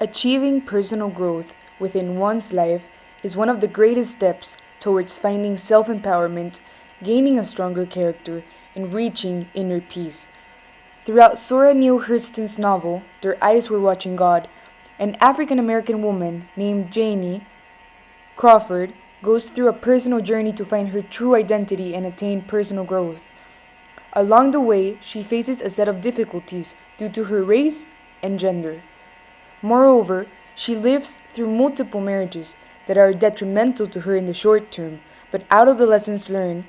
Achieving personal growth within one's life is one of the greatest steps towards finding self empowerment, gaining a stronger character, and reaching inner peace. Throughout Zora Neale Hurston's novel, Their Eyes Were Watching God, an African American woman named Janie Crawford goes through a personal journey to find her true identity and attain personal growth. Along the way, she faces a set of difficulties due to her race and gender. Moreover, she lives through multiple marriages that are detrimental to her in the short term, but out of the lessons learned,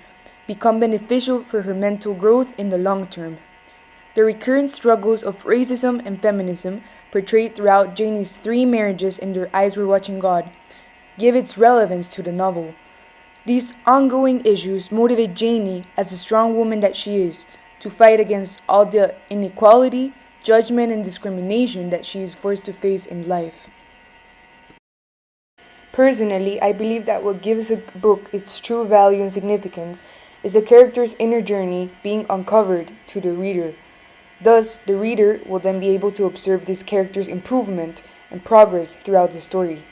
become beneficial for her mental growth in the long term. The recurrent struggles of racism and feminism portrayed throughout Janie's three marriages in Their Eyes Were Watching God give its relevance to the novel. These ongoing issues motivate Janie, as the strong woman that she is, to fight against all the inequality, judgment, and discrimination that she is forced to face in life. Personally, I believe that what gives a book its true value and significance is the character's inner journey being uncovered to the reader. Thus, the reader will then be able to observe this character's improvement and progress throughout the story.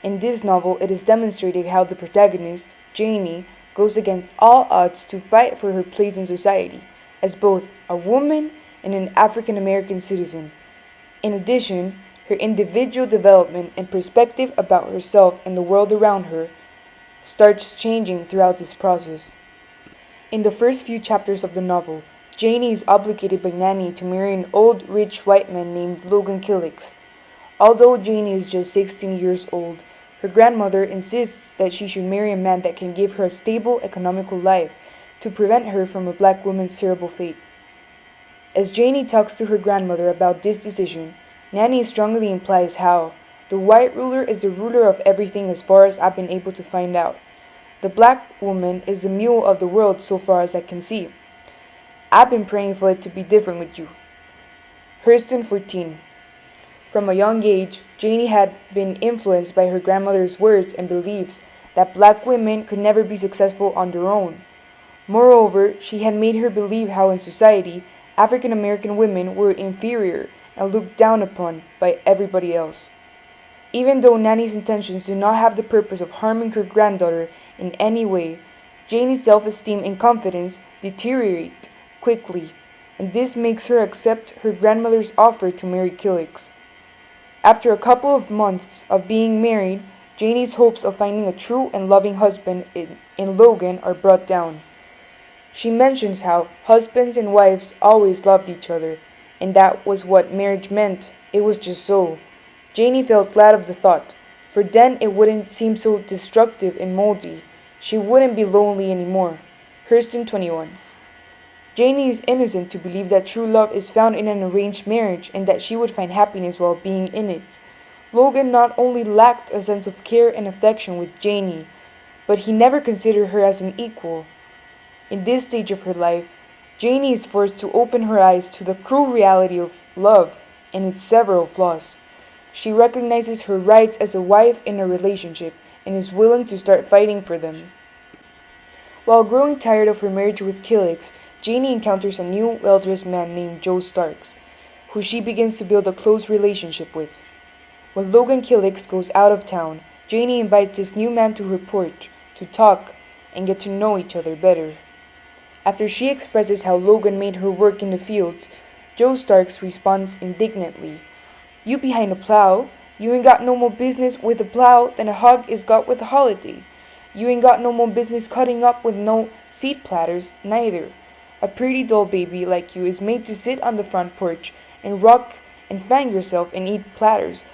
In this novel, it is demonstrated how the protagonist, Janie, goes against all odds to fight for her place in society as both a woman and an African American citizen. In addition, her individual development and perspective about herself and the world around her starts changing throughout this process. In the first few chapters of the novel, Janie is obligated by Nanny to marry an old rich white man named Logan Killix. Although Janie is just 16 years old, her grandmother insists that she should marry a man that can give her a stable economical life to prevent her from a black woman's terrible fate. As Janie talks to her grandmother about this decision, Nanny strongly implies how the white ruler is the ruler of everything as far as I've been able to find out. The black woman is the mule of the world so far as I can see. I've been praying for it to be different with you. Hurston 14. From a young age, Janie had been influenced by her grandmother's words and beliefs that black women could never be successful on their own. Moreover, she had made her believe how in society, African American women were inferior and looked down upon by everybody else. Even though Nanny's intentions do not have the purpose of harming her granddaughter in any way, Janie's self-esteem and confidence deteriorate quickly, and this makes her accept her grandmother's offer to marry Killix. After a couple of months of being married, Janie's hopes of finding a true and loving husband in Logan are brought down. She mentions how husbands and wives always loved each other, and that was what marriage meant. It was just so. Janie felt glad of the thought, for then it wouldn't seem so destructive and moldy. She wouldn't be lonely anymore. Hurston 21. Janie is innocent to believe that true love is found in an arranged marriage and that she would find happiness while being in it. Logan not only lacked a sense of care and affection with Janie, but he never considered her as an equal. In this stage of her life, Janie is forced to open her eyes to the cruel reality of love and its several flaws. She recognizes her rights as a wife in a relationship and is willing to start fighting for them. While growing tired of her marriage with Killix, Janie encounters a new, well-dressed man named Joe Starks, who she begins to build a close relationship with. When Logan Killix goes out of town, Janie invites this new man to her porch to talk and get to know each other better. After she expresses how Logan made her work in the fields, Joe Starks responds indignantly, "You behind a plow? You ain't got no more business with a plow than a hog is got with a holiday. You ain't got no more business cutting up with no seed platters, neither. A pretty doll baby like you is made to sit on the front porch and rock and fang yourself and eat platters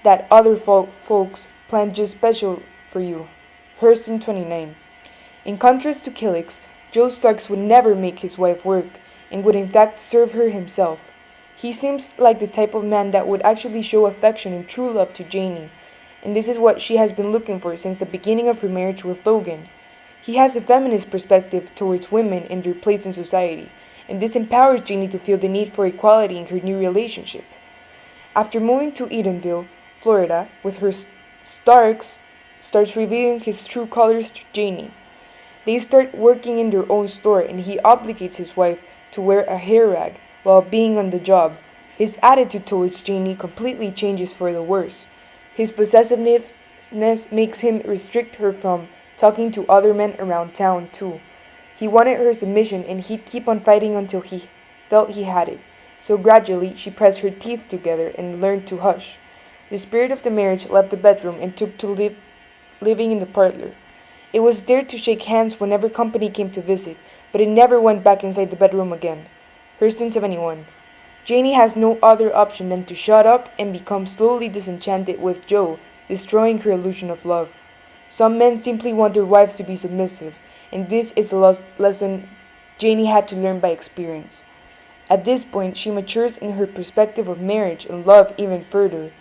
that other folks planned just special for you." Hurston 29. In contrast to Killix, Joe Starks would never make his wife work and would in fact serve her himself. He seems like the type of man that would actually show affection and true love to Janie, and this is what she has been looking for since the beginning of her marriage with Logan. He has a feminist perspective towards women and their place in society, and this empowers Janie to feel the need for equality in her new relationship. After moving to Edenville, Florida, with her Starks starts revealing his true colors to Janie. They start working in their own store and he obligates his wife to wear a hair rag while being on the job. His attitude towards Janie completely changes for the worse. His possessiveness makes him restrict her from talking to other men around town, too. He wanted her submission and he'd keep on fighting until he felt he had it. So gradually, she pressed her teeth together and learned to hush. The spirit of the marriage left the bedroom and took to living in the parlor. It was there to shake hands whenever company came to visit, but it never went back inside the bedroom again. Hurston 71. Janie has no other option than to shut up and become slowly disenchanted with Joe, destroying her illusion of love. Some men simply want their wives to be submissive, and this is a lesson Janie had to learn by experience. At this point, she matures in her perspective of marriage and love even further.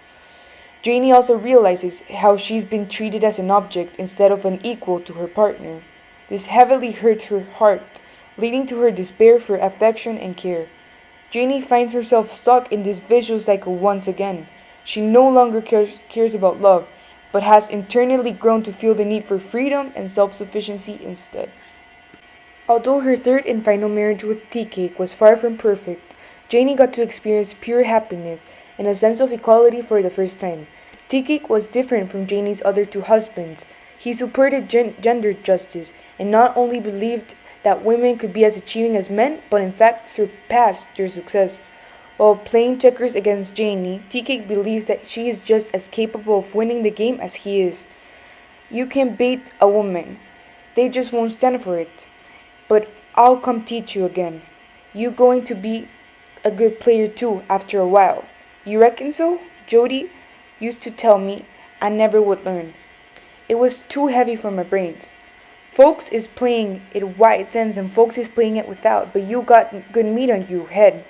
Janie also realizes how she's been treated as an object instead of an equal to her partner. This heavily hurts her heart, leading to her despair for affection and care. Janie finds herself stuck in this vicious cycle once again. She no longer cares about love, but has internally grown to feel the need for freedom and self-sufficiency instead. Although her third and final marriage with Tea-Cake was far from perfect, Janie got to experience pure happiness and a sense of equality for the first time. Tea-Cake was different from Janie's other two husbands. He supported gender justice and not only believed that women could be as achieving as men, but in fact surpassed their success. While playing checkers against Janie, Tea-Cake believes that she is just as capable of winning the game as he is. You can bait a woman. They just won't stand for it. But I'll come teach you again. You going to be a good player too after a while. You reckon so? Jody used to tell me I never would learn. It was too heavy for my brains. Folks is playing it white sense and folks is playing it without, but you got good meat on you, head.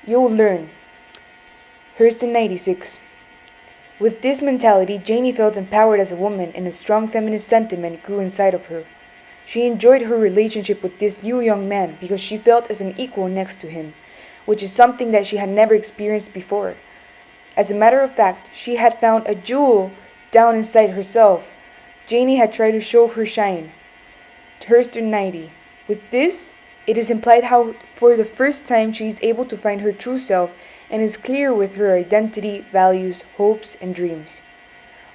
You'll learn. Hurston 96. With this mentality, Janie felt empowered as a woman and a strong feminist sentiment grew inside of her. She enjoyed her relationship with this new young man because she felt as an equal next to him, which is something that she had never experienced before. As a matter of fact, she had found a jewel down inside herself. Janie had tried to show her shine. Hurston 90. With this, it is implied how for the first time she is able to find her true self and is clear with her identity, values, hopes, and dreams.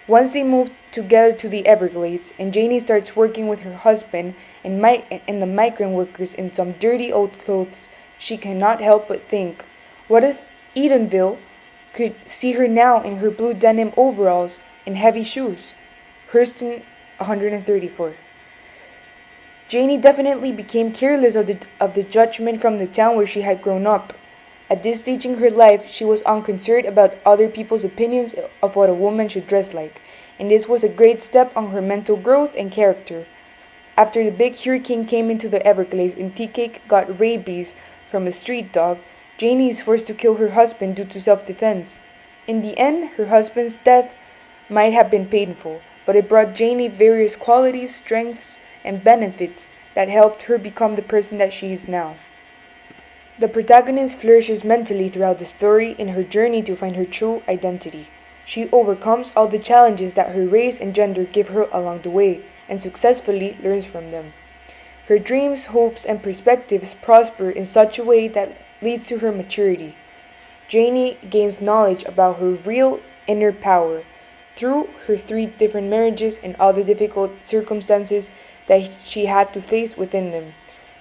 Once they move together to the Everglades and Janie starts working with her husband and the migrant workers in some dirty old clothes, she cannot help but think, what if Edenville could see her now in her blue denim overalls and heavy shoes? Hurston 134. Janie definitely became careless of the judgment from the town where she had grown up. At this stage in her life, she was unconcerned about other people's opinions of what a woman should dress like, and this was a great step on her mental growth and character. After the big hurricane came into the Everglades and Tea-Cake got rabies from a street dog, Janie is forced to kill her husband due to self-defense. In the end, her husband's death might have been painful, but it brought Janie various qualities, strengths, and benefits that helped her become the person that she is now. The protagonist flourishes mentally throughout the story in her journey to find her true identity. She overcomes all the challenges that her race and gender give her along the way and successfully learns from them. Her dreams, hopes, and perspectives prosper in such a way that leads to her maturity. Janie gains knowledge about her real inner power through her 3 different marriages and all the difficult circumstances that she had to face within them.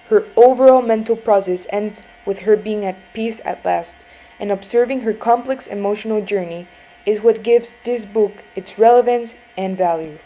Her overall mental process ends with her being at peace at last, and observing her complex emotional journey is what gives this book its relevance and value.